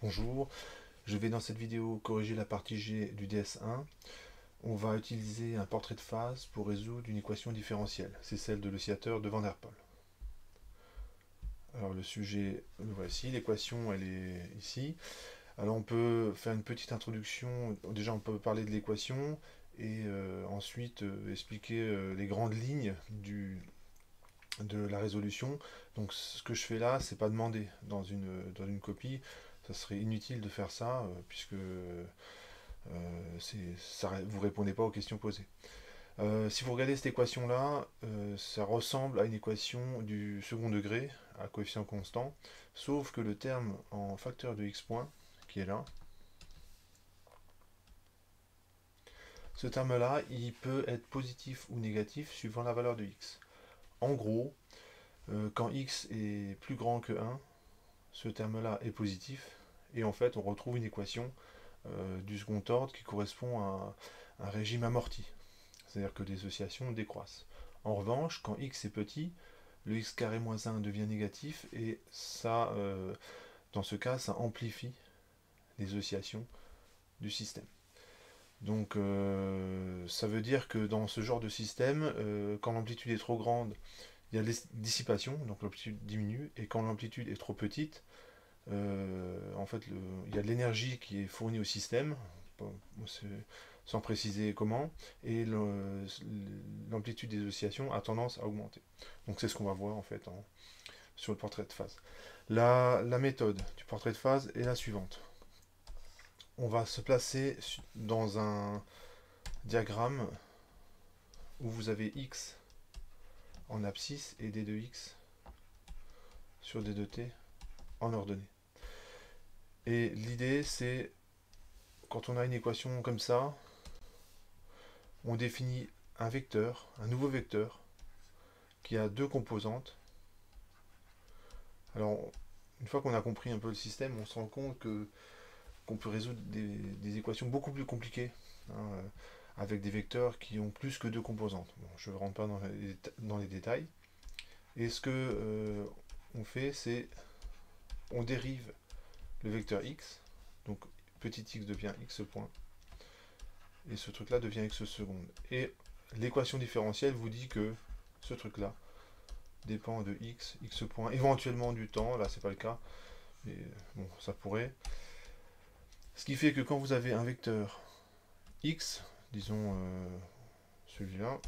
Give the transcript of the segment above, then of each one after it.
Bonjour, je vais dans cette vidéo corriger la partie G du DS1. On va utiliser un portrait de phase pour résoudre une équation différentielle. C'est celle de l'oscillateur de Van der Pol. Alors le sujet, le voici, l'équation elle est ici. Alors on peut faire une petite introduction, déjà on peut parler de l'équation et ensuite expliquer les grandes lignes de la résolution. Donc ce que je fais là, c'est pas demandé dans une copie. Ça serait inutile de faire ça puisque vous répondez pas aux questions posées. Si vous regardez cette équation-là, ça ressemble à une équation du second degré à coefficient constant, sauf que le terme en facteur de x point, qui est là, ce terme-là, il peut être positif ou négatif suivant la valeur de x. En gros, quand x est plus grand que 1, ce terme-là est positif, et en fait on retrouve une équation du second ordre qui correspond à un régime amorti. C'est-à-dire que les oscillations décroissent. En revanche, quand x est petit, le x carré moins 1 devient négatif et ça, dans ce cas, ça amplifie les oscillations du système. Donc ça veut dire que dans ce genre de système, quand l'amplitude est trop grande, il y a dissipation, donc l'amplitude diminue, et quand l'amplitude est trop petite, en fait, il y a de l'énergie qui est fournie au système, sans préciser comment, et l'amplitude des oscillations a tendance à augmenter. Donc c'est ce qu'on va voir en fait sur le portrait de phase. La méthode du portrait de phase est la suivante. On va se placer dans un diagramme où vous avez x en abscisse et d de x sur d de t en ordonnée. Et l'idée c'est, quand on a une équation comme ça, on définit un vecteur, un nouveau vecteur, qui a deux composantes. Alors, une fois qu'on a compris un peu le système, on se rend compte qu'on peut résoudre des équations beaucoup plus compliquées, hein, avec des vecteurs qui ont plus que deux composantes. Bon, je ne rentre pas dans les détails. Et ce que on fait, c'est on dérive le vecteur x, donc petit x devient x point, et ce truc-là devient x seconde. Et l'équation différentielle vous dit que ce truc-là dépend de x point, éventuellement du temps, là c'est pas le cas, mais bon, ça pourrait. Ce qui fait que quand vous avez un vecteur x, disons celui-là,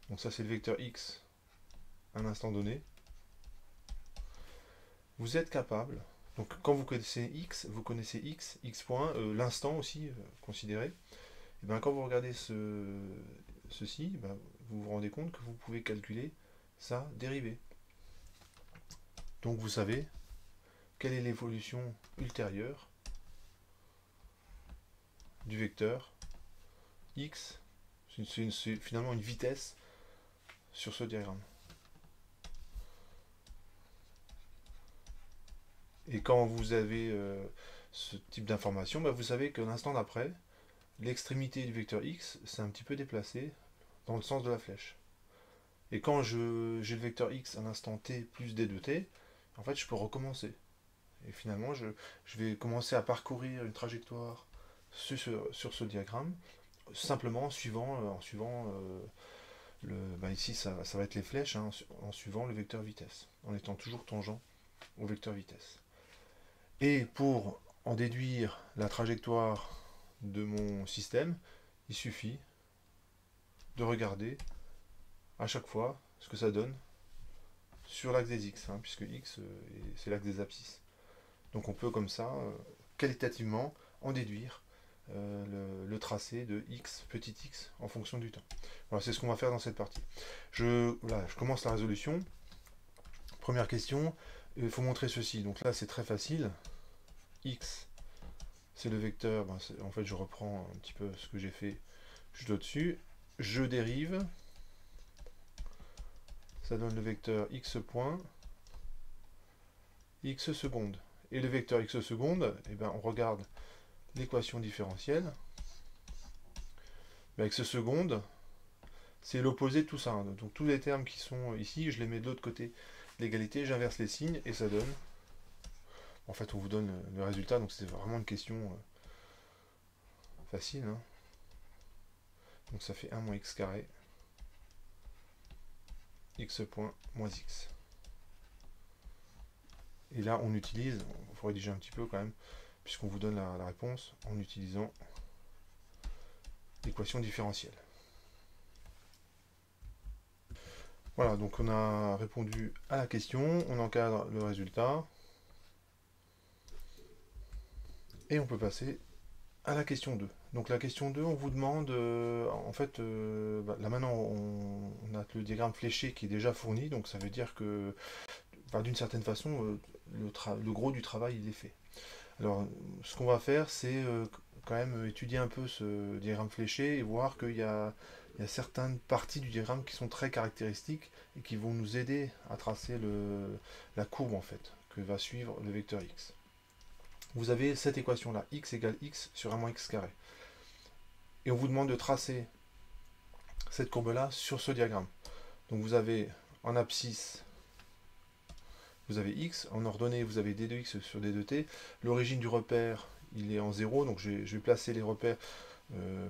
donc ça c'est le vecteur x à un instant donné, vous êtes capable, donc quand vous connaissez x, x point, l'instant aussi considéré, et bien quand vous regardez ceci, ben, vous vous rendez compte que vous pouvez calculer sa dérivée. Donc vous savez quelle est l'évolution ultérieure du vecteur x, c'est finalement une vitesse sur ce diagramme. Et quand vous avez ce type d'information, bah vous savez que l'instant d'après, l'extrémité du vecteur x s'est un petit peu déplacée dans le sens de la flèche. Et quand j'ai le vecteur x à l'instant t plus d de t, en fait je peux recommencer. Et finalement je vais commencer à parcourir une trajectoire sur ce diagramme, simplement en suivant ici ça va être les flèches, hein, en suivant le vecteur vitesse, en étant toujours tangent au vecteur vitesse. Et pour en déduire la trajectoire de mon système, il suffit de regarder à chaque fois ce que ça donne sur l'axe des x, hein, puisque x c'est l'axe des abscisses. Donc on peut comme ça, qualitativement, en déduire le tracé de x, petit x, en fonction du temps. Voilà, c'est ce qu'on va faire dans cette partie. Je commence la résolution. Première question, il faut montrer ceci. Donc là c'est très facile. X, c'est le vecteur, en fait je reprends un petit peu ce que j'ai fait juste au-dessus, je dérive, ça donne le vecteur x point, x seconde. Et le vecteur x seconde, eh ben, on regarde l'équation différentielle, x seconde, c'est l'opposé de tout ça, donc tous les termes qui sont ici, je les mets de l'autre côté l'égalité, j'inverse les signes et ça donne... En fait, on vous donne le résultat, donc c'est vraiment une question facile. Hein. Donc ça fait 1 moins x carré, x point moins x. Et là, on utilise, il faut rédiger un petit peu quand même, puisqu'on vous donne la réponse en utilisant l'équation différentielle. Voilà, donc on a répondu à la question, on encadre le résultat, et on peut passer à la question 2. Donc la question 2, on vous demande, en fait, là maintenant on a le diagramme fléché qui est déjà fourni, donc ça veut dire que, d'une certaine façon, le gros du travail il est fait. Alors ce qu'on va faire, c'est quand même étudier un peu ce diagramme fléché et voir qu'il y a certaines parties du diagramme qui sont très caractéristiques et qui vont nous aider à tracer la courbe en fait, que va suivre le vecteur x. Vous avez cette équation-là, x égale x sur 1 moins x carré. Et on vous demande de tracer cette courbe-là sur ce diagramme. Donc vous avez en abscisse, vous avez x, en ordonnée, vous avez d de x sur d de t. L'origine du repère, il est en 0, donc je vais placer les repères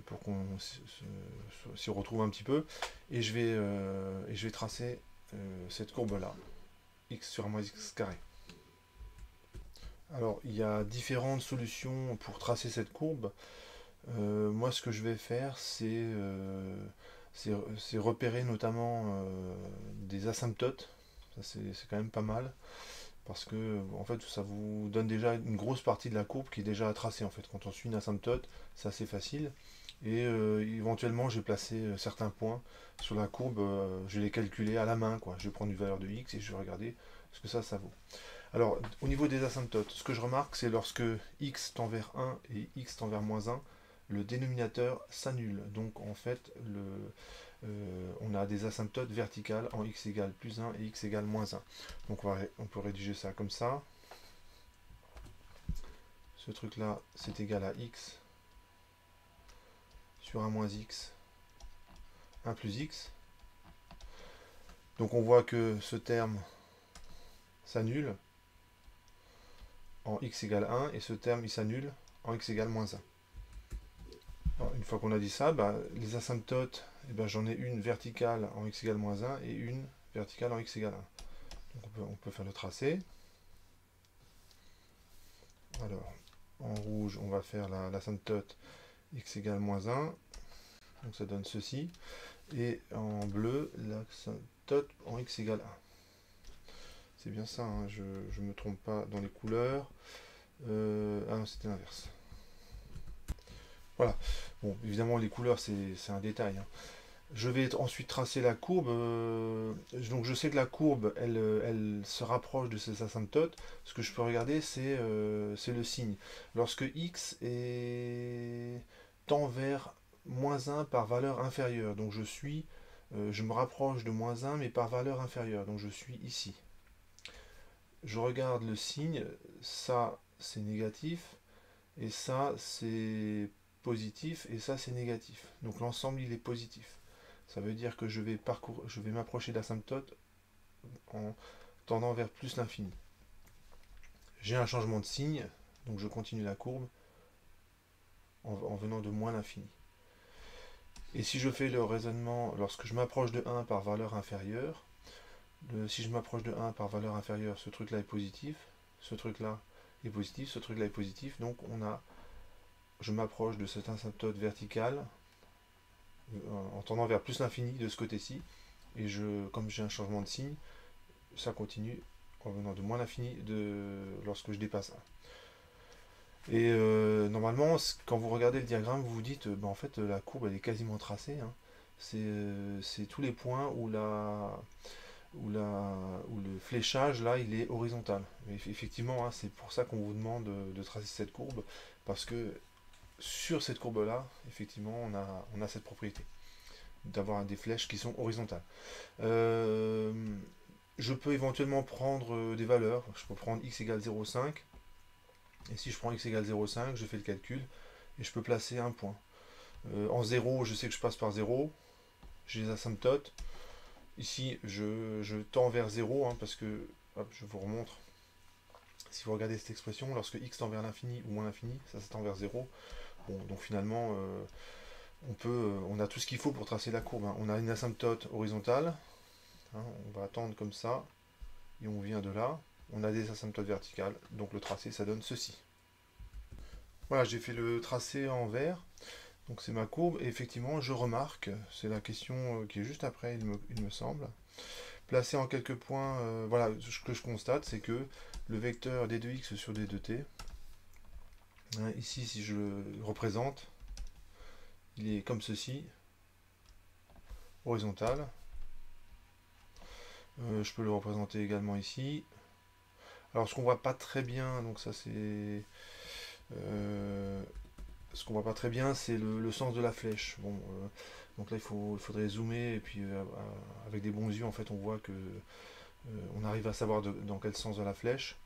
pour qu'on s'y retrouve un petit peu. Et je vais tracer cette courbe-là, x sur 1 moins x carré. Alors, il y a différentes solutions pour tracer cette courbe. Moi, ce que je vais faire, c'est repérer notamment des asymptotes. Ça, c'est quand même pas mal. Parce que, en fait, ça vous donne déjà une grosse partie de la courbe qui est déjà tracée. En fait, quand on suit une asymptote, c'est assez facile. Et éventuellement, j'ai placé certains points sur la courbe. Je vais les calculer à la main, quoi. Je vais prendre une valeur de x et je vais regarder ce que ça vaut. Alors, au niveau des asymptotes, ce que je remarque, c'est lorsque x tend vers 1 et x tend vers moins 1, le dénominateur s'annule. Donc, en fait, on a des asymptotes verticales en x égale plus 1 et x égale moins 1. Donc, on peut rédiger ça comme ça. Ce truc-là, c'est égal à x sur 1 moins x, 1 plus x. Donc, on voit que ce terme s'annule en x égale 1 et ce terme il s'annule en x égale moins 1. Alors, une fois qu'on a dit ça, les asymptotes, j'en ai une verticale en x égale moins 1 et une verticale en x égale 1. Donc on peut faire le tracé. Alors, en rouge, on va faire l'asymptote x égale moins 1. Donc ça donne ceci. Et en bleu, l'asymptote en x égale 1. C'est bien ça, hein, je ne me trompe pas dans les couleurs. Ah non, c'était l'inverse. Voilà. Bon, évidemment, les couleurs, c'est un détail. Hein. Je vais ensuite tracer la courbe. Donc, je sais que la courbe, elle se rapproche de ces asymptotes. Ce que je peux regarder, c'est le signe. Lorsque x tend vers moins 1 par valeur inférieure, donc je me rapproche de moins 1, mais par valeur inférieure. Donc, je suis ici. Je regarde le signe. Ça, c'est négatif. Et ça, c'est positif, et ça c'est négatif. Donc l'ensemble il est positif. Ça veut dire que je vais m'approcher d'asymptote en tendant vers plus l'infini. J'ai un changement de signe, donc je continue la courbe en venant de moins l'infini. Et si je fais le raisonnement, lorsque je m'approche de 1 par valeur inférieure, si je m'approche de 1 par valeur inférieure, ce truc là est positif, ce truc là est positif, ce truc là est positif, donc je m'approche de cette asymptote verticale en tendant vers plus l'infini de ce côté-ci, et comme j'ai un changement de signe, ça continue en venant de moins l'infini lorsque je dépasse 1. Et normalement, quand vous regardez le diagramme, vous vous dites, en fait, la courbe elle est quasiment tracée. Hein. C'est tous les points où le fléchage là il est horizontal. Et effectivement, hein, c'est pour ça qu'on vous demande de tracer cette courbe, parce que sur cette courbe-là, effectivement, on a cette propriété d'avoir des flèches qui sont horizontales. Je peux éventuellement prendre des valeurs. Je peux prendre x égale 0,5. Et si je prends x égale 0,5, je fais le calcul et je peux placer un point. En 0, je sais que je passe par 0. J'ai les asymptotes. Ici, je tends vers 0, hein, parce que, hop, je vous remontre. Si vous regardez cette expression, lorsque x tend vers l'infini ou moins l'infini, ça tend vers 0. Bon, donc finalement, on a tout ce qu'il faut pour tracer la courbe, hein. On a une asymptote horizontale, hein, on va attendre comme ça, et on vient de là. On a des asymptotes verticales, donc le tracé, ça donne ceci. Voilà, j'ai fait le tracé en vert, donc c'est ma courbe, et effectivement, je remarque, c'est la question qui est juste après, il me semble, placé en quelques points, voilà, ce que je constate, c'est que le vecteur d2x sur d2t, hein, ici, si je le représente, il est comme ceci, horizontal. Je peux le représenter également ici. Alors, ce qu'on voit pas très bien, donc ça c'est... ce qu'on voit pas très bien, c'est le sens de la flèche. Bon, donc là, il faudrait zoomer, et puis avec des bons yeux, en fait, on voit que on arrive à savoir dans quel sens va la flèche.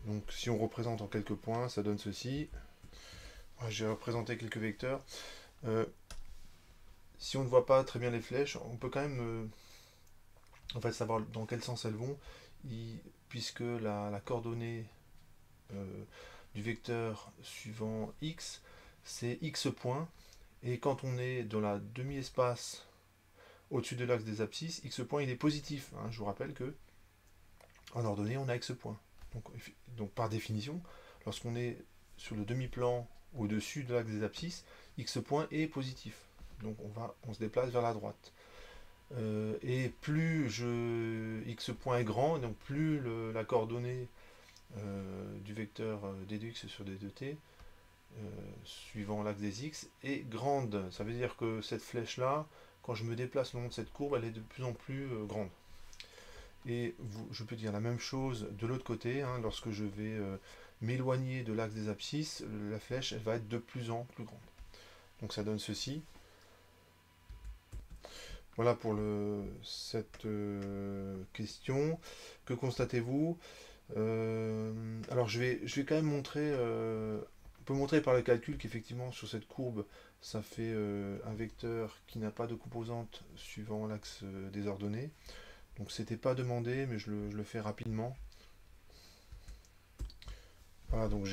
Donc, si on représente en quelques points, ça donne ceci. J'ai représenté quelques vecteurs. Si on ne voit pas très bien les flèches, on peut quand même en fait, savoir dans quel sens elles vont, puisque la coordonnée du vecteur suivant x, c'est x point, et quand on est dans la demi-espace au-dessus de l'axe des abscisses, x point il est positif, hein. Je vous rappelle que en ordonnée on a x point. Donc par définition, lorsqu'on est sur le demi-plan au-dessus de l'axe des abscisses, x point est positif. Donc on se déplace vers la droite. Et plus x point est grand, donc plus la coordonnée du vecteur d2x sur d2t, suivant l'axe des x, est grande. Ça veut dire que cette flèche-là, quand je me déplace le long de cette courbe, elle est de plus en plus grande. Et je peux dire la même chose de l'autre côté, hein, lorsque je vais m'éloigner de l'axe des abscisses, la flèche elle va être de plus en plus grande. Donc ça donne ceci. Voilà pour cette question. Que constatez-vous? Alors je vais quand même montrer, on peut montrer par le calcul qu'effectivement sur cette courbe, ça fait un vecteur qui n'a pas de composante suivant l'axe des ordonnées. Donc c'était pas demandé, mais je le fais rapidement. Voilà, donc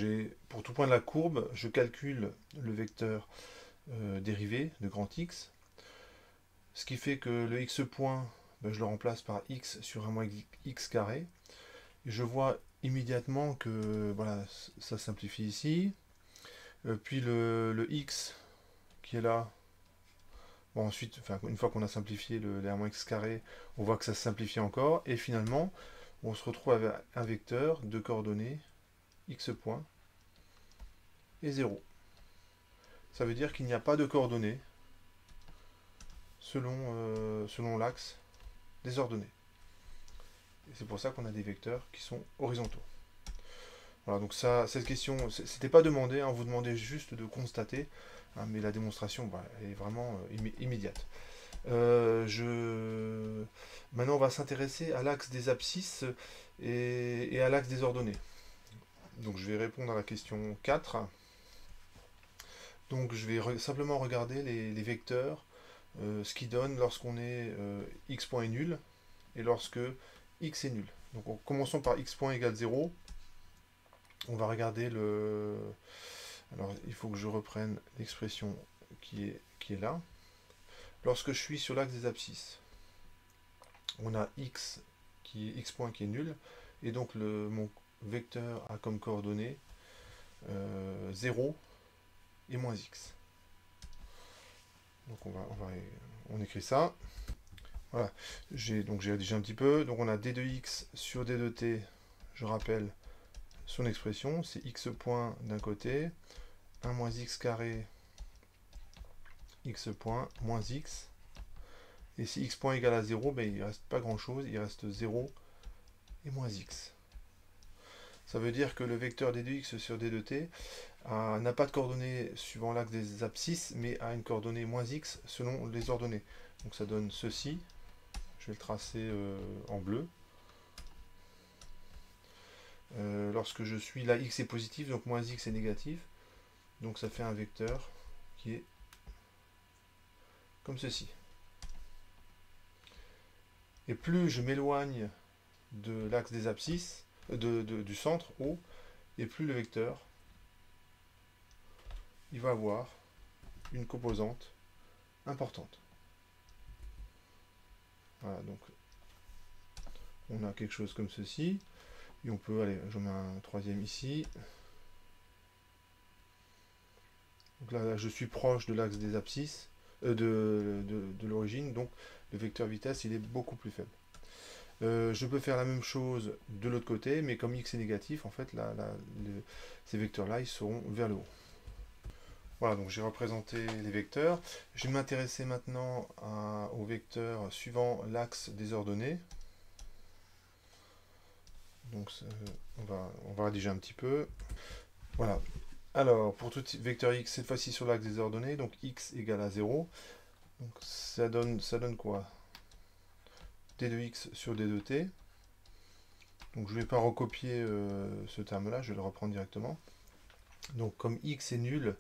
pour tout point de la courbe, je calcule le vecteur dérivé de grand X. Ce qui fait que le x point, ben, je le remplace par x sur un moins x carré. Et je vois immédiatement que voilà, ça simplifie ici. Puis le x qui est là, bon, ensuite, enfin, une fois qu'on a simplifié le 1-x carré, on voit que ça se simplifie encore. Et finalement, on se retrouve avec un vecteur de coordonnées x point et 0. Ça veut dire qu'il n'y a pas de coordonnées selon l'axe des ordonnées. Et c'est pour ça qu'on a des vecteurs qui sont horizontaux. Voilà, donc ça, cette question, c'était pas demandé, hein, on vous demandait juste de constater, hein, mais la démonstration est vraiment immédiate. Maintenant, on va s'intéresser à l'axe des abscisses et à l'axe des ordonnées. Donc je vais répondre à la question 4. Donc je vais simplement regarder les vecteurs, ce qui donne lorsqu'on est x point est nul et lorsque x est nul. Donc commençons par x point égale 0. On va regarder le... Alors il faut que je reprenne l'expression qui est là. Lorsque je suis sur l'axe des abscisses, on a x point qui est nul, et donc mon vecteur a comme coordonnées 0 et moins x. Donc on écrit ça. Voilà, j'ai rédigé un petit peu. Donc on a d2x sur d2t, je rappelle son expression, c'est x point d'un côté, 1 moins x carré, x point moins x. Et si x point égale à 0, ben, il ne reste pas grand chose, il reste 0 et moins x. Ça veut dire que le vecteur d2x sur d2t n'a pas de coordonnées suivant l'axe des abscisses, mais a une coordonnée moins x selon les ordonnées. Donc ça donne ceci. Je vais le tracer en bleu. Lorsque je suis là, x est positif, donc moins x est négatif. Donc ça fait un vecteur qui est comme ceci. Et plus je m'éloigne de l'axe des abscisses, du centre O, et plus le vecteur il va avoir une composante importante. Voilà, donc on a quelque chose comme ceci, et on peut, allez, j'en mets un troisième ici. Donc là, je suis proche de l'axe des abscisses, de l'origine, donc le vecteur vitesse il est beaucoup plus faible. Je peux faire la même chose de l'autre côté, mais comme x est négatif, en fait, ces vecteurs-là, ils seront vers le haut. Voilà, donc j'ai représenté les vecteurs. Je vais m'intéresser maintenant aux vecteurs suivant l'axe des ordonnées. Donc on va rédiger un petit peu. Voilà. Alors, pour tout vecteur x, cette fois-ci sur l'axe des ordonnées, donc x égale à 0. Donc ça donne quoi? D de x sur D de t. Donc je ne vais pas recopier ce terme-là, je vais le reprendre directement. Donc comme x est nul,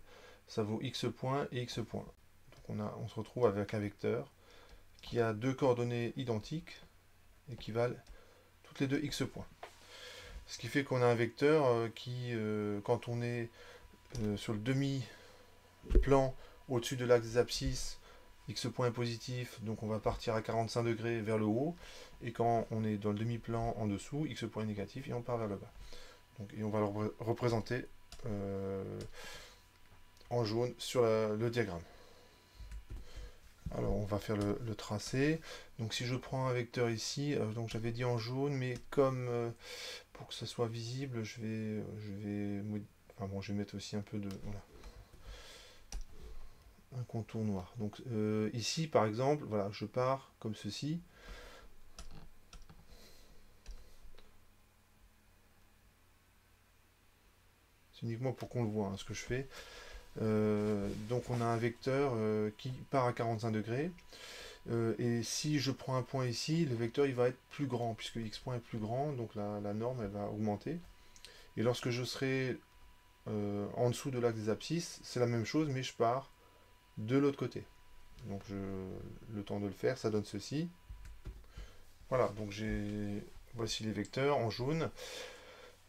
ça vaut x point et x point. Donc on se retrouve avec un vecteur qui a deux coordonnées identiques et qui valent toutes les deux x points. Ce qui fait qu'on a un vecteur qui, quand on est sur le demi-plan au-dessus de l'axe des abscisses, x point est positif, donc on va partir à 45 degrés vers le haut, et quand on est dans le demi-plan en dessous, x point est négatif et on part vers le bas. Donc, et on va le représenter en jaune sur le diagramme. Alors on va faire le tracé. Donc si je prends un vecteur ici, donc j'avais dit en jaune, mais comme pour que ça soit visible, je vais mettre aussi un peu de voilà, un contour noir. Donc ici par exemple, voilà, je pars comme ceci. C'est uniquement pour qu'on le voit hein, ce que je fais. Donc on a un vecteur qui part à 45 degrés. Et si je prends un point ici, le vecteur il va être plus grand, puisque x point est plus grand, donc la norme elle va augmenter. Et lorsque je serai en dessous de l'axe des abscisses, c'est la même chose, mais je pars de l'autre côté. Donc le temps de le faire, ça donne ceci. Voilà, donc voici les vecteurs en jaune.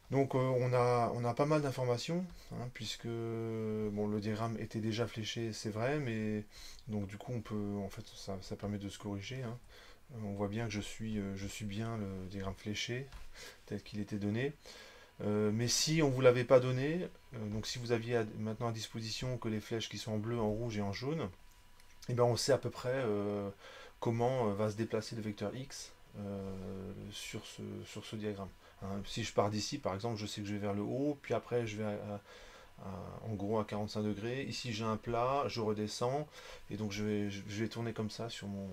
Donc on a pas mal d'informations, hein, puisque bon, le diagramme était déjà fléché, c'est vrai, mais donc du coup on peut, en fait, ça permet de se corriger. Hein. On voit bien que je suis bien le diagramme fléché tel qu'il était donné. Mais si on ne vous l'avait pas donné, donc si vous aviez maintenant à disposition que les flèches qui sont en bleu, en rouge et en jaune, et ben on sait à peu près comment va se déplacer le vecteur x sur ce diagramme. Hein, si je pars d'ici, par exemple, je sais que je vais vers le haut, puis après je vais en gros à 45 degrés. Ici j'ai un plat, je redescends, et donc je vais tourner comme ça sur mon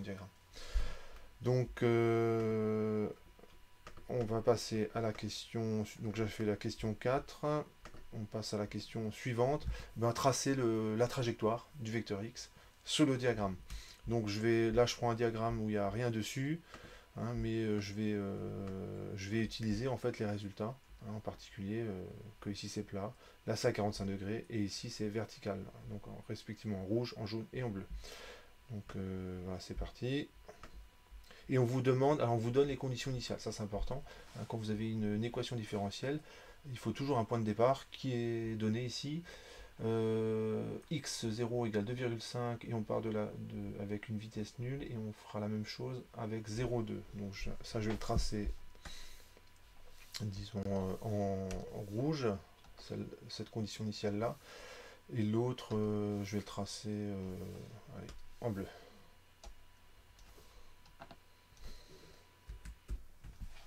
diagramme. Donc on va passer à la question, donc j'ai fait la question 4, on passe à la question suivante, ben, tracer la trajectoire du vecteur x sur le diagramme. Donc là je prends un diagramme où il n'y a rien dessus, hein, mais je vais utiliser en fait les résultats, hein, en particulier que ici c'est plat, là c'est à 45 degrés, et ici c'est vertical, donc respectivement en rouge, en jaune et en bleu. Donc voilà, c'est parti. Et on vous demande, alors on vous donne les conditions initiales, ça c'est important. Hein, quand vous avez une équation différentielle, il faut toujours un point de départ qui est donné ici. x0 égale 2,5 et on part avec une vitesse nulle et on fera la même chose avec 0,2. Donc ça je vais le tracer, disons en rouge, cette condition initiale là, et l'autre je vais le tracer allez, en bleu.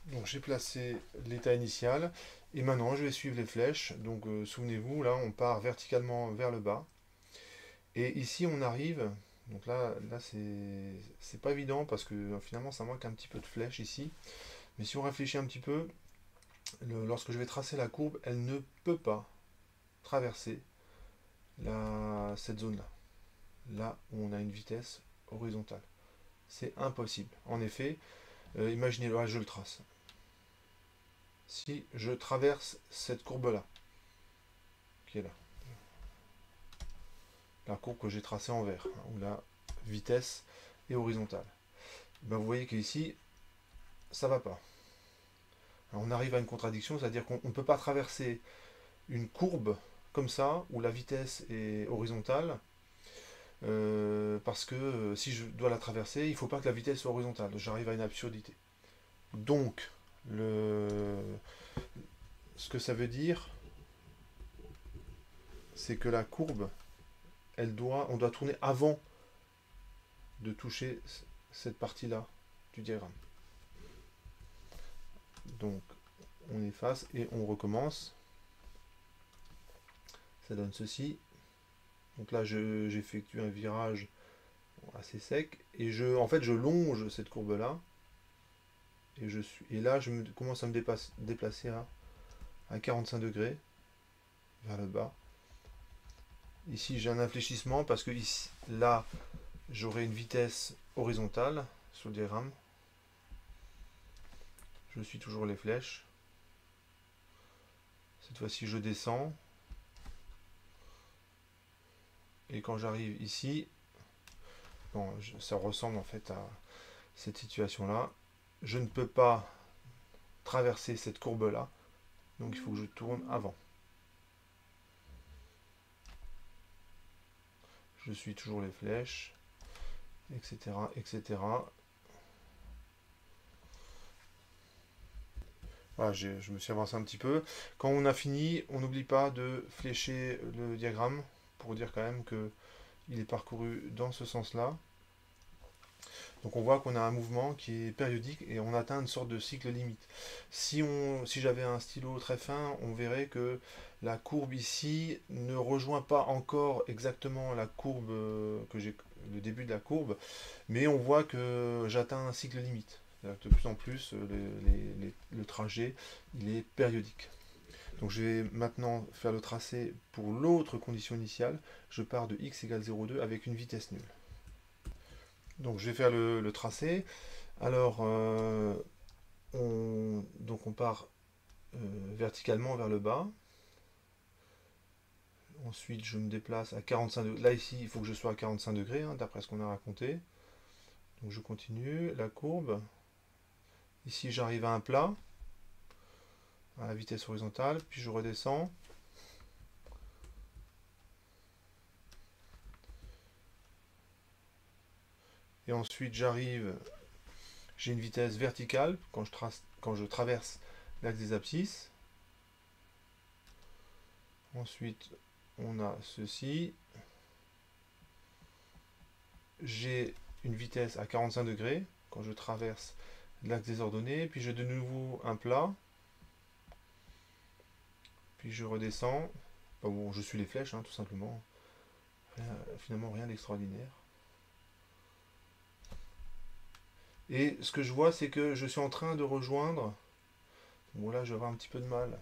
Donc j'ai placé l'état initial et maintenant je vais suivre les flèches. Donc souvenez-vous, là on part verticalement vers le bas. Et ici on arrive, donc là c'est pas évident parce que finalement ça manque un petit peu de flèches ici. Mais si on réfléchit un petit peu, lorsque je vais tracer la courbe, elle ne peut pas traverser cette zone-là. Là où on a une vitesse horizontale. C'est impossible. En effet, imaginez, là je le trace. Si je traverse cette courbe-là, qui est là, la courbe que j'ai tracée en vert, hein, où la vitesse est horizontale. ben vous voyez qu'ici, ça va pas. Alors on arrive à une contradiction, c'est-à-dire qu'on ne peut pas traverser une courbe comme ça, où la vitesse est horizontale, parce que si je dois la traverser, il ne faut pas que la vitesse soit horizontale. J'arrive à une absurdité. Donc, ce que ça veut dire, c'est que la courbe, on doit tourner avant de toucher cette partie-là du diagramme. Donc, on efface et on recommence. Ça donne ceci. Donc là, j'effectue un virage assez sec et en fait, je longe cette courbe-là. Et là, je commence à me déplacer à 45 degrés vers le bas. Ici, j'ai un infléchissement parce que ici, là, j'aurai une vitesse horizontale sur le diagramme. Je suis toujours les flèches. Cette fois-ci, je descends. Et quand j'arrive ici, bon, ça ressemble en fait à cette situation-là. Je ne peux pas traverser cette courbe-là. Donc il faut que je tourne avant. Je suis toujours les flèches, etc., etc. Voilà, je me suis avancé un petit peu. Quand on a fini, on n'oublie pas de flécher le diagramme pour dire quand même qu'il est parcouru dans ce sens-là. Donc on voit qu'on a un mouvement qui est périodique et on atteint une sorte de cycle limite. Si j'avais un stylo très fin, on verrait que la courbe ici ne rejoint pas encore exactement la courbe le début de la courbe, mais on voit que j'atteins un cycle limite. De plus en plus, le trajet il est périodique. Donc je vais maintenant faire le tracé pour l'autre condition initiale. Je pars de x égale 0,2 avec une vitesse nulle. Donc je vais faire le tracé. Alors, on part verticalement vers le bas. Ensuite, je me déplace à 45 degrés. Là, ici, il faut que je sois à 45 degrés, hein, d'après ce qu'on a raconté. Donc je continue la courbe. Ici, j'arrive à un plat, à la vitesse horizontale, puis je redescends. Et ensuite, j'ai une vitesse verticale quand je traverse l'axe des abscisses. Ensuite, on a ceci. J'ai une vitesse à 45 degrés quand je traverse l'axe des ordonnées. Puis j'ai de nouveau un plat. Puis je redescends. Enfin, bon, je suis les flèches, hein, tout simplement. Finalement, rien d'extraordinaire. Et ce que je vois, c'est que je suis en train de rejoindre. Bon, là, je vais avoir un petit peu de mal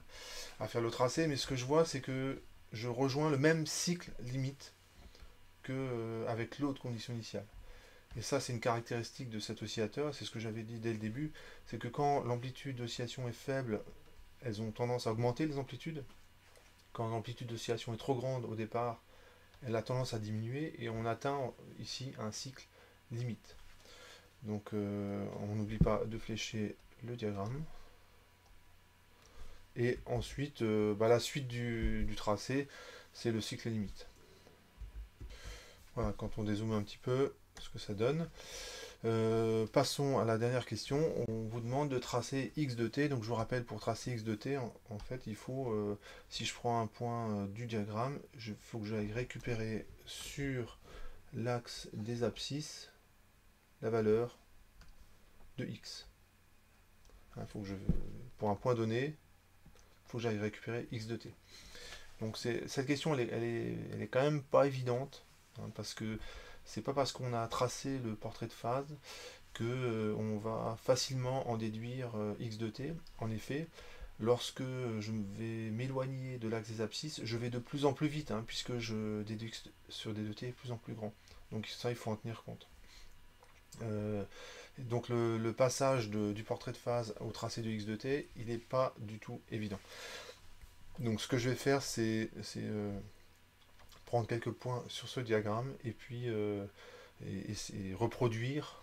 à faire le tracé, mais ce que je vois, c'est que je rejoins le même cycle limite qu'avec l'autre condition initiale. Et ça, c'est une caractéristique de cet oscillateur, c'est ce que j'avais dit dès le début, c'est que quand l'amplitude d'oscillation est faible, elles ont tendance à augmenter les amplitudes. Quand l'amplitude d'oscillation est trop grande au départ, elle a tendance à diminuer et on atteint ici un cycle limite. Donc on n'oublie pas de flécher le diagramme. Et ensuite, la suite du tracé, c'est le cycle limite. Voilà, quand on dézoome un petit peu, ce que ça donne. Passons à la dernière question. On vous demande de tracer x de t. Donc je vous rappelle, pour tracer x de t, en fait, il faut, si je prends un point du diagramme, il faut que j'aille récupérer sur l'axe des abscisses la valeur de x. Pour un point donné, il faut que j'aille récupérer x de t. Donc cette question, elle est quand même pas évidente, hein, parce que c'est pas parce qu'on a tracé le portrait de phase que on va facilement en déduire x de t. En effet, lorsque je vais m'éloigner de l'axe des abscisses, je vais de plus en plus vite, hein, puisque je déduis sur d de t est de plus en plus grand. Donc ça, il faut en tenir compte. Donc le passage du portrait de phase au tracé de x de t, il n'est pas du tout évident. Donc ce que je vais faire, c'est prendre quelques points sur ce diagramme et puis reproduire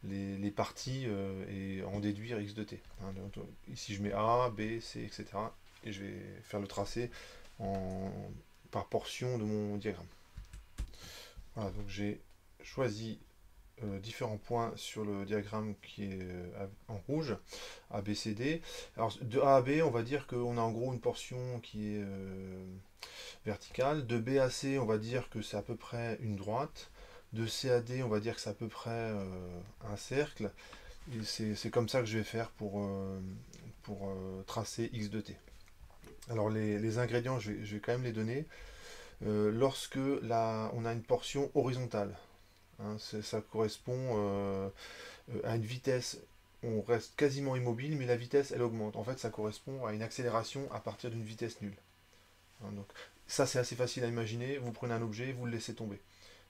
les parties et en déduire x de t. Hein. Donc, ici je mets A, B, C, etc. Et je vais faire le tracé par portion de mon diagramme. Voilà, donc j'ai choisi différents points sur le diagramme qui est en rouge, A, B, C, D. Alors de A à B, on va dire qu'on a en gros une portion qui est verticale. De B à C, on va dire que c'est à peu près une droite. De C à D, on va dire que c'est à peu près un cercle. Et c'est comme ça que je vais faire pour tracer X de T. Alors les ingrédients, je vais quand même les donner. Lorsque on a une portion horizontale, hein, ça correspond à une vitesse, on reste quasiment immobile, mais la vitesse, elle augmente. En fait, ça correspond à une accélération à partir d'une vitesse nulle. Hein, donc, ça, c'est assez facile à imaginer. Vous prenez un objet, vous le laissez tomber.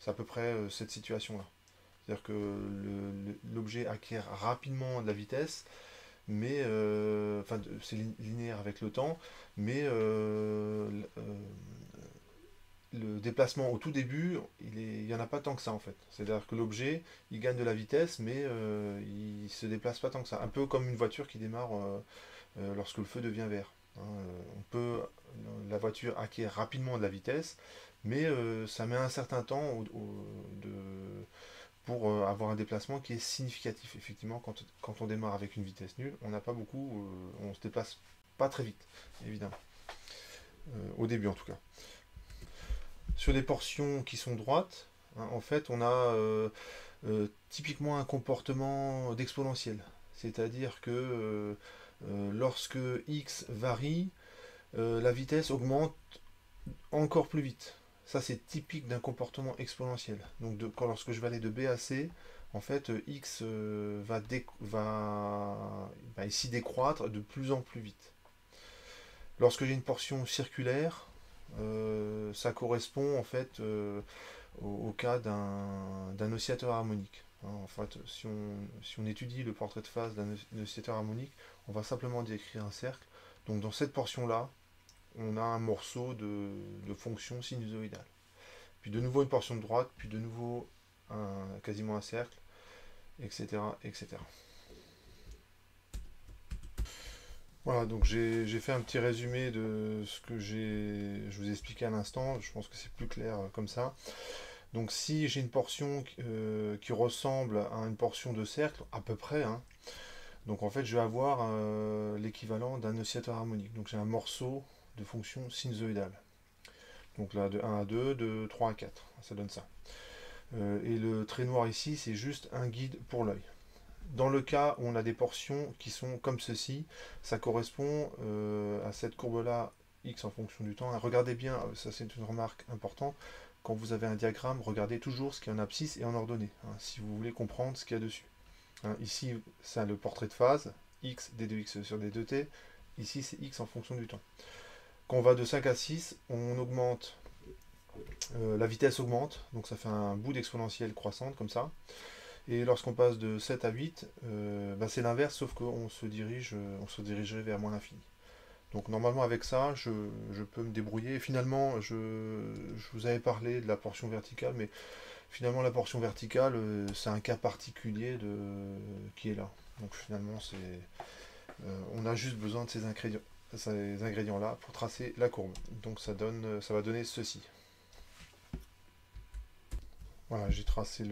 C'est à peu près cette situation-là. C'est-à-dire que l'objet acquiert rapidement de la vitesse, mais enfin, c'est linéaire avec le temps, mais le déplacement au tout début, il n'y en a pas tant que ça en fait. C'est-à-dire que l'objet, il gagne de la vitesse, mais il se déplace pas tant que ça. Un peu comme une voiture qui démarre lorsque le feu devient vert. Hein. La voiture acquiert rapidement de la vitesse, mais ça met un certain temps pour avoir un déplacement qui est significatif. Effectivement, quand on démarre avec une vitesse nulle, on n'a pas beaucoup, on se déplace pas très vite, évidemment. Au début en tout cas. Sur les portions qui sont droites, hein, en fait, on a typiquement un comportement d'exponentiel. C'est-à-dire que lorsque x varie, la vitesse augmente encore plus vite. Ça, c'est typique d'un comportement exponentiel. Donc, lorsque je vais aller de B à C, en fait, x va ici décroître de plus en plus vite. Lorsque j'ai une portion circulaire, ça correspond en fait au cas d'un oscillateur harmonique. Hein, en fait, si on étudie le portrait de phase d'un oscillateur harmonique, on va simplement décrire un cercle. Donc dans cette portion-là, on a un morceau de fonction sinusoïdale. Puis de nouveau une portion de droite, puis de nouveau quasiment un cercle, etc. etc. Voilà, donc j'ai fait un petit résumé de ce que je vous ai expliqué à l'instant. Je pense que c'est plus clair comme ça. Donc si j'ai une portion qui ressemble à une portion de cercle, à peu près, hein, donc en fait je vais avoir l'équivalent d'un oscillateur harmonique. Donc j'ai un morceau de fonction sinusoïdale. Donc là de 1 à 2, de 3 à 4, ça donne ça. Et le trait noir ici, c'est juste un guide pour l'œil. Dans le cas où on a des portions qui sont comme ceci, ça correspond à cette courbe-là, x en fonction du temps. Regardez bien, ça c'est une remarque importante, quand vous avez un diagramme, regardez toujours ce qu'il y a en abscisse et en ordonnée, hein, si vous voulez comprendre ce qu'il y a dessus. Hein, ici, c'est le portrait de phase, x d 2x sur d 2t, ici c'est x en fonction du temps. Quand on va de 5 à 6, on augmente, la vitesse augmente, donc ça fait un bout d'exponentielle croissante comme ça. Et lorsqu'on passe de 7 à 8, c'est l'inverse, sauf qu'on se dirigerait vers moins l'infini. Donc normalement avec ça, je peux me débrouiller. Et finalement, je vous avais parlé de la portion verticale, mais finalement la portion verticale, c'est un cas particulier qui est là. Donc finalement, on a juste besoin de ces ingrédients-là pour tracer la courbe. Donc ça va donner ceci. Voilà, j'ai tracé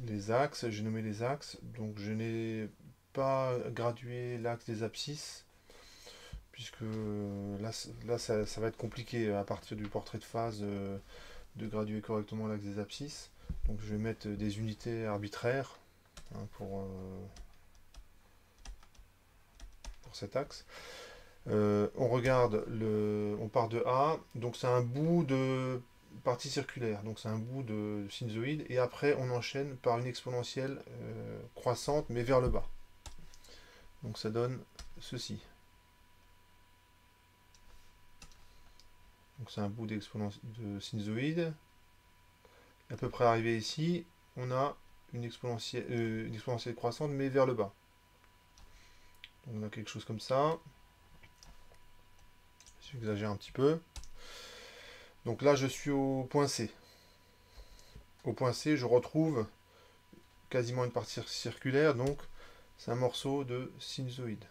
les axes, j'ai nommé les axes, donc je n'ai pas gradué l'axe des abscisses, puisque là ça va être compliqué à partir du portrait de phase de graduer correctement l'axe des abscisses. Donc je vais mettre des unités arbitraires hein, pour cet axe. On part de A, donc c'est un bout de partie circulaire, donc c'est un bout de sinusoïde, et après on enchaîne par une exponentielle croissante mais vers le bas. Donc ça donne ceci. Donc c'est un bout de sinusoïde. À peu près arrivé ici, on a une exponentielle croissante mais vers le bas. Donc on a quelque chose comme ça. J'exagère un petit peu. Donc là je suis au point C. Au point C, je retrouve quasiment une partie circulaire, donc c'est un morceau de sinusoïde.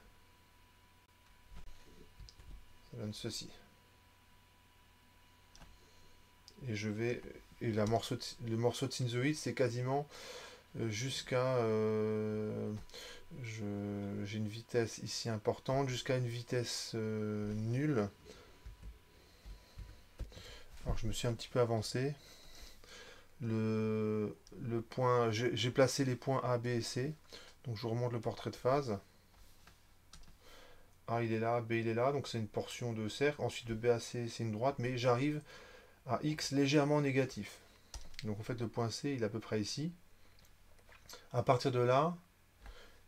Ça donne ceci. Et le morceau de sinusoïde, c'est quasiment jusqu'à... j'ai une vitesse ici importante, jusqu'à une vitesse nulle. Alors je me suis un petit peu avancé. Le point, j'ai placé les points A, B et C. Donc je vous remonte le portrait de phase. A il est là, B il est là, donc c'est une portion de cercle. Ensuite de B à C c'est une droite, mais j'arrive à X légèrement négatif. Donc en fait le point C il est à peu près ici. À partir de là,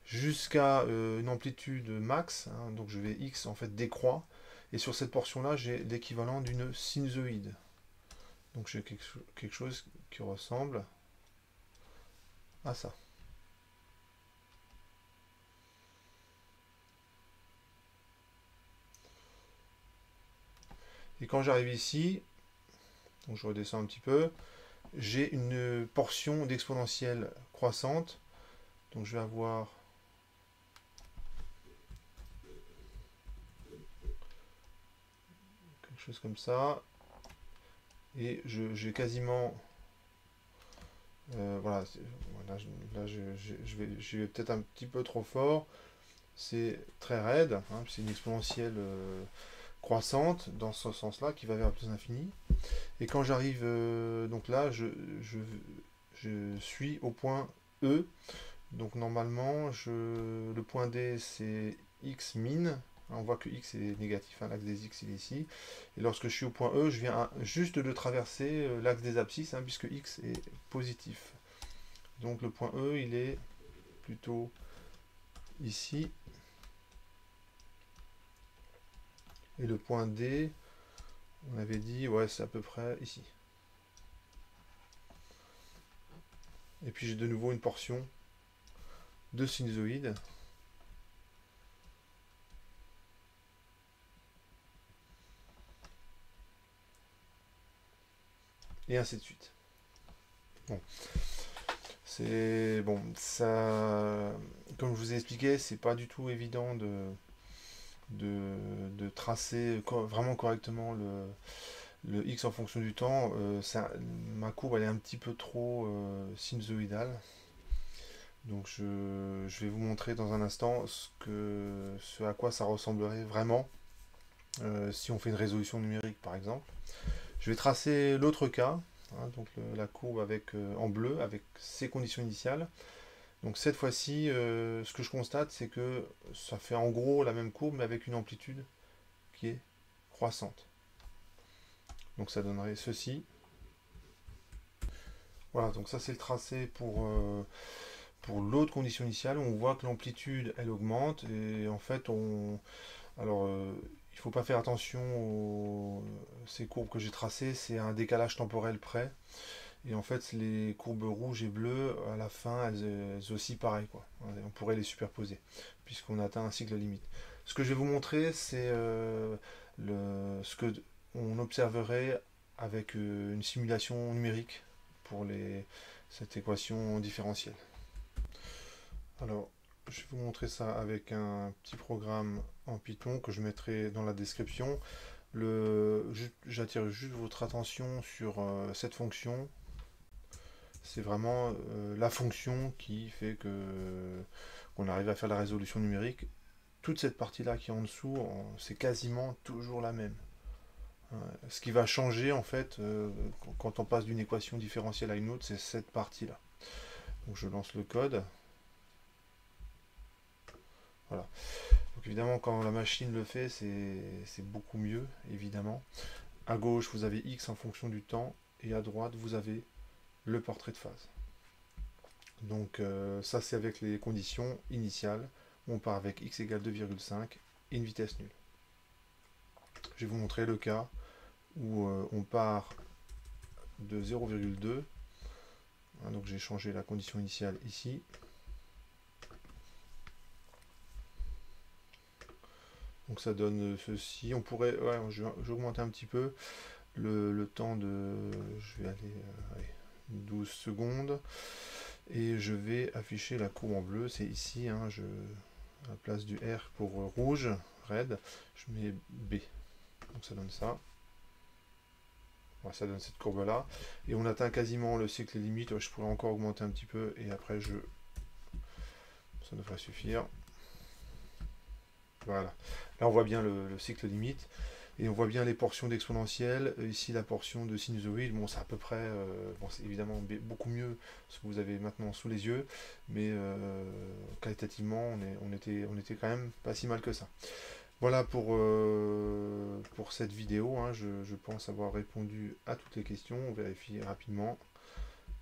jusqu'à une amplitude max, hein, donc je vais X en fait décroît. Et sur cette portion là j'ai l'équivalent d'une sinusoïde. Donc j'ai quelque chose qui ressemble à ça. Et quand j'arrive ici, donc je redescends un petit peu, j'ai une portion d'exponentielle croissante. Donc je vais avoir quelque chose comme ça. Et j'ai quasiment... voilà, là je vais peut-être un petit peu trop fort. C'est très raide, hein, c'est une exponentielle croissante dans ce sens-là qui va vers plus infini. Et quand j'arrive donc là, je suis au point E. Donc normalement, le point D c'est X min. On voit que X est négatif, hein, l'axe des X il est ici. Et lorsque je suis au point E, je viens juste de traverser l'axe des abscisses, hein, puisque X est positif. Donc le point E, il est plutôt ici. Et le point D, on avait dit, ouais, c'est à peu près ici. Et puis j'ai de nouveau une portion de sinusoïde. Et ainsi de suite. Bon. C'est bon, ça, comme je vous ai expliqué, c'est pas du tout évident de tracer vraiment correctement le X en fonction du temps. Ma courbe elle est un petit peu trop sinusoïdale. Donc je vais vous montrer dans un instant ce à quoi ça ressemblerait vraiment si on fait une résolution numérique par exemple. Je vais tracer l'autre cas, hein, donc la courbe avec, en bleu avec ses conditions initiales. Donc cette fois-ci, ce que je constate, c'est que ça fait en gros la même courbe, mais avec une amplitude qui est croissante. Donc ça donnerait ceci. Voilà, donc ça c'est le tracé pour l'autre condition initiale. On voit que l'amplitude, elle augmente. Et en fait, alors, il ne faut pas faire attention aux ces courbes que j'ai tracées. C'est un décalage temporel près. Et en fait, les courbes rouges et bleues, à la fin, elles aussi pareil, quoi. On pourrait les superposer, puisqu'on atteint ainsi que la limite. Ce que je vais vous montrer, c'est ce que on observerait avec une simulation numérique pour cette équation différentielle. Alors, je vais vous montrer ça avec un petit programme en Python que je mettrai dans la description. J'attire juste votre attention sur cette fonction. C'est vraiment la fonction qui fait qu'on arrive à faire la résolution numérique. Toute cette partie-là qui est en dessous, c'est quasiment toujours la même. Ce qui va changer en fait quand on passe d'une équation différentielle à une autre, c'est cette partie-là. Donc je lance le code. Voilà. Donc évidemment quand la machine le fait, c'est beaucoup mieux, évidemment. À gauche, vous avez X en fonction du temps, et à droite, vous avez le portrait de phase. Donc ça c'est avec les conditions initiales. On part avec x égale 2,5 et une vitesse nulle. Je vais vous montrer le cas où on part de 0,2. Donc j'ai changé la condition initiale ici. Donc ça donne ceci. On pourrait, ouais, je vais augmenter un petit peu le temps de, je vais aller 12 secondes. Et je vais afficher la courbe en bleu, c'est ici, hein, à la place du R pour rouge, red, je mets B. Donc ça donne ça. Voilà, ça donne cette courbe là. Et on atteint quasiment le cycle limite. Je pourrais encore augmenter un petit peu et après ça devrait suffire. Voilà. Là on voit bien le cycle limite. Et on voit bien les portions d'exponentielle. Ici la portion de sinusoïde. Bon, c'est à peu près. Bon, c'est évidemment beaucoup mieux ce que vous avez maintenant sous les yeux. Mais qualitativement, on était quand même pas si mal que ça. Voilà pour cette vidéo, hein. Je pense avoir répondu à toutes les questions. On vérifie rapidement.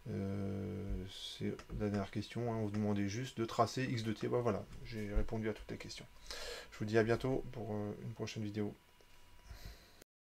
C'est la dernière question, hein. On vous demandait juste de tracer x de t. Voilà, j'ai répondu à toutes les questions. Je vous dis à bientôt pour une prochaine vidéo.